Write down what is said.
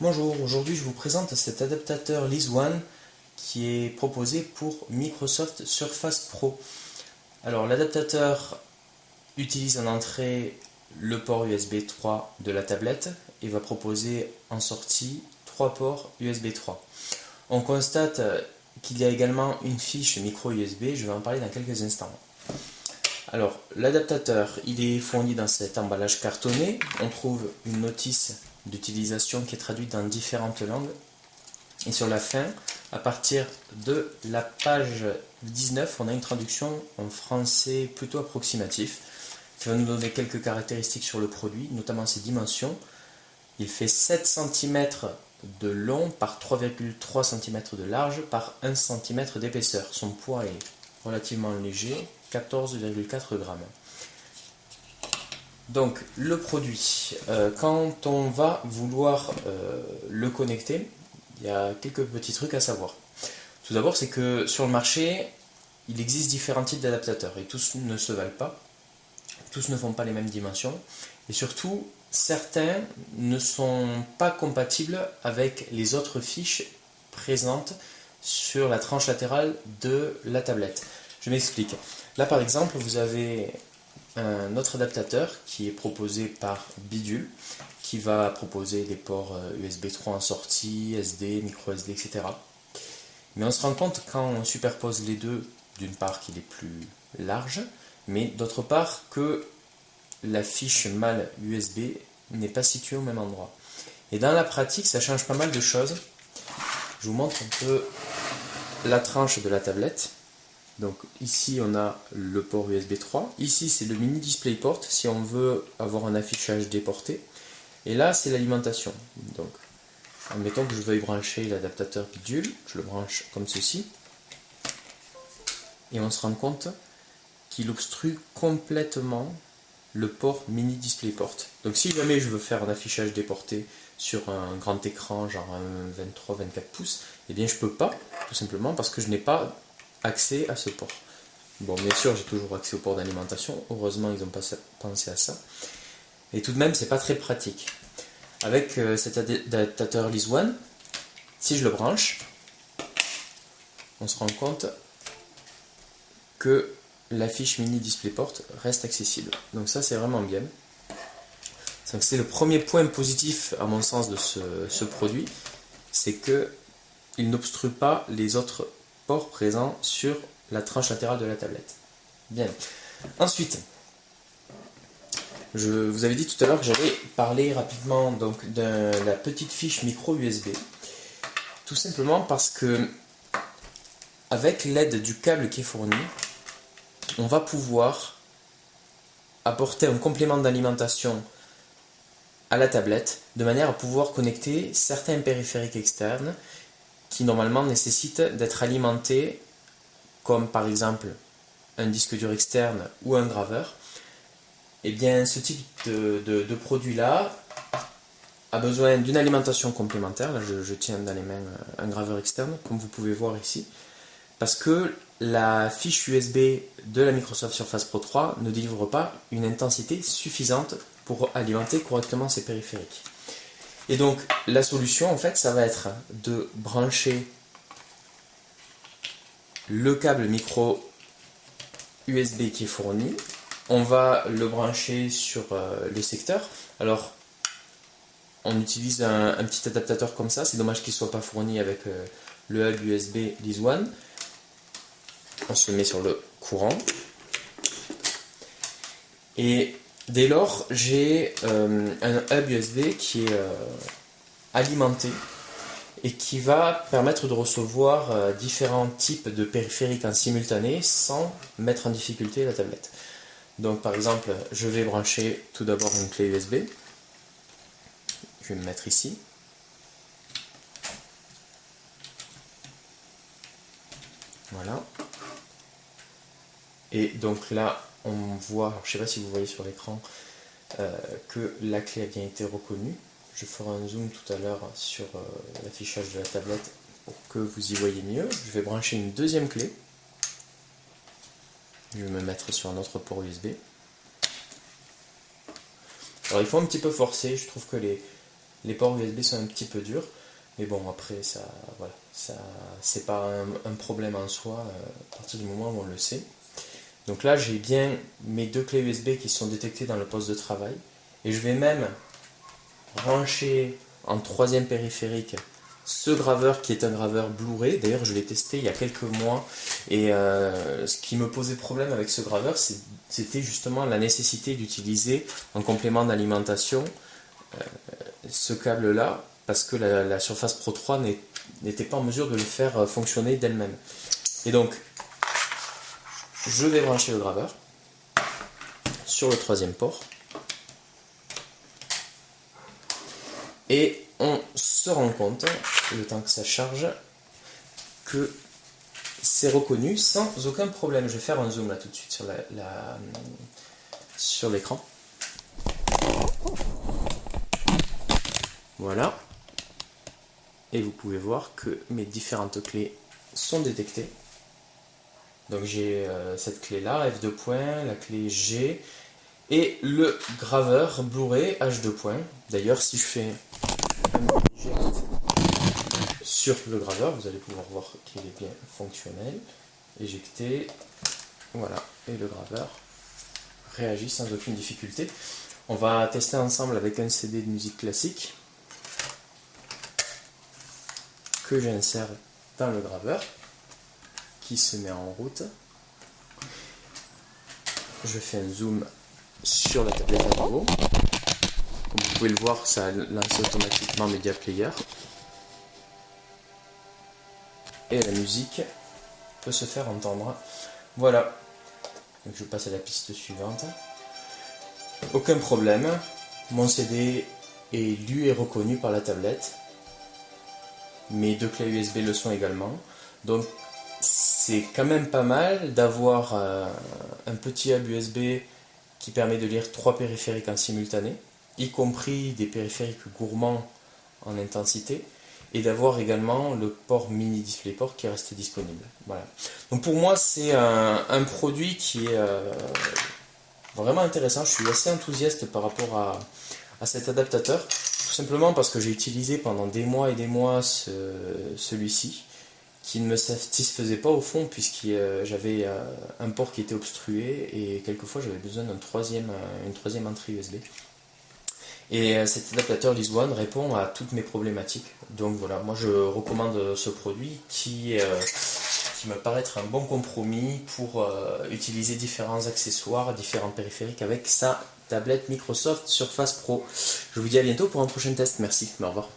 Bonjour, aujourd'hui je vous présente cet adaptateur LeaseOne qui est proposé pour Microsoft Surface Pro. Alors l'adaptateur utilise en entrée le port USB 3 de la tablette et va proposer en sortie 3 ports USB 3. On constate qu'il y a également une fiche micro USB, je vais en parler dans quelques instants. Alors l'adaptateur il est fourni dans cet emballage cartonné, on trouve une notice d'utilisation qui est traduite dans différentes langues. Et sur la fin, à partir de la page 19, on a une traduction en français plutôt approximatif qui va nous donner quelques caractéristiques sur le produit, notamment ses dimensions. Il fait 7 cm de long par 3,3 cm de large par 1 cm d'épaisseur. Son poids est relativement léger, 14,4 grammes. Donc le produit, quand on va vouloir le connecter, il y a quelques petits trucs à savoir. Tout d'abord, c'est que sur le marché, il existe différents types d'adaptateurs et tous ne se valent pas, tous ne font pas les mêmes dimensions et surtout, certains ne sont pas compatibles avec les autres fiches présentes sur la tranche latérale de la tablette. Je m'explique. Là par exemple, vous avez un autre adaptateur qui est proposé par Bidule, qui va proposer des ports USB 3 en sortie, SD, micro SD, etc. Mais on se rend compte quand on superpose les deux, d'une part qu'il est plus large, mais d'autre part que la fiche mâle USB n'est pas située au même endroit. Et dans la pratique, ça change pas mal de choses. Je vous montre un peu la tranche de la tablette. Donc ici on a le port USB 3, ici c'est le mini DisplayPort si on veut avoir un affichage déporté, et là c'est l'alimentation. Donc admettons que je veuille brancher l'adaptateur Bidule, je le branche comme ceci, et on se rend compte qu'il obstrue complètement le port mini DisplayPort. Donc si jamais je veux faire un affichage déporté sur un grand écran, genre un 23-24 pouces, eh bien je peux pas, tout simplement parce que je n'ai pas accès à ce port. Bon, bien sûr, j'ai toujours accès au port d'alimentation. Heureusement, ils ont pensé à ça. Et tout de même, c'est pas très pratique. Avec cet adaptateur LeaseOne, si je le branche, on se rend compte que la fiche mini DisplayPort reste accessible. Donc ça, c'est vraiment bien. Donc c'est le premier point positif, à mon sens, de ce produit, c'est que il n'obstrue pas les autres présent sur la tranche latérale de la tablette. Bien. Ensuite, je vous avais dit tout à l'heure que j'allais parler rapidement donc de la petite fiche micro USB. Tout simplement parce que avec l'aide du câble qui est fourni, on va pouvoir apporter un complément d'alimentation à la tablette de manière à pouvoir connecter certains périphériques externes qui normalement nécessitent d'être alimentés, comme par exemple un disque dur externe ou un graveur. Et bien ce type de produit-là a besoin d'une alimentation complémentaire. Là je tiens dans les mains un graveur externe, comme vous pouvez voir ici, parce que la fiche USB de la Microsoft Surface Pro 3 ne délivre pas une intensité suffisante pour alimenter correctement ces périphériques. Et donc la solution en fait ça va être de brancher le câble micro USB qui est fourni, on va le brancher sur le secteur. Alors on utilise un petit adaptateur comme ça, c'est dommage qu'il ne soit pas fourni avec le hub USB LeaseOne. On se le met sur le courant et dès lors, j'ai un hub USB qui est alimenté et qui va permettre de recevoir différents types de périphériques en simultané sans mettre en difficulté la tablette. Donc par exemple, je vais brancher tout d'abord une clé USB. Je vais me mettre ici. Voilà. Et donc là, on voit, je ne sais pas si vous voyez sur l'écran, que la clé a bien été reconnue. Je ferai un zoom tout à l'heure sur l'affichage de la tablette pour que vous y voyez mieux. Je vais brancher une deuxième clé. Je vais me mettre sur un autre port USB. Alors il faut un petit peu forcer, je trouve que Les ports USB sont un petit peu durs, mais bon, après, ça, voilà, ça, c'est pas un problème en soi à partir du moment où on le sait. Donc là, j'ai bien mes deux clés USB qui sont détectées dans le poste de travail, et je vais même brancher en troisième périphérique ce graveur qui est un graveur Blu-ray. D'ailleurs, je l'ai testé il y a quelques mois, et ce qui me posait problème avec ce graveur, c'était justement la nécessité d'utiliser en complément d'alimentation ce câble-là, parce que la Surface Pro 3 n'était pas en mesure de le faire fonctionner d'elle-même. Et donc, je vais brancher le graveur sur le troisième port. Et on se rend compte, le temps que ça charge, que c'est reconnu sans aucun problème. Je vais faire un zoom là tout de suite sur l'écran. Voilà. Et vous pouvez voir que mes différentes clés sont détectées. Donc j'ai cette clé là, F2 point, la clé G, et le graveur Blu-ray H2 point. D'ailleurs, si je fais un eject sur le graveur, vous allez pouvoir voir qu'il est bien fonctionnel. Éjecter, voilà, et le graveur réagit sans aucune difficulté. On va tester ensemble avec un CD de musique classique que j'insère dans le graveur qui se met en route. Je fais un zoom sur la tablette à nouveau. Comme vous pouvez le voir, ça a lancé automatiquement Media Player. Et la musique peut se faire entendre. Voilà. Donc je passe à la piste suivante. Aucun problème. Mon CD est lu et reconnu par la tablette. Mes deux clés USB le sont également. Donc c'est quand même pas mal d'avoir un petit hub USB qui permet de lire 3 périphériques en simultané, y compris des périphériques gourmands en intensité, et d'avoir également le port mini DisplayPort qui est resté disponible. Voilà. Donc pour moi, c'est un produit qui est vraiment intéressant. Je suis assez enthousiaste par rapport à cet adaptateur, tout simplement parce que j'ai utilisé pendant des mois et des mois celui-ci, qui ne me satisfaisait pas au fond, puisque j'avais un port qui était obstrué, et quelquefois j'avais besoin d'une troisième entrée USB. Et cet adaptateur LizzOne répond à toutes mes problématiques. Donc voilà, moi je recommande ce produit qui me paraît être un bon compromis pour utiliser différents accessoires, différents périphériques avec sa tablette Microsoft Surface Pro. Je vous dis à bientôt pour un prochain test. Merci, au revoir.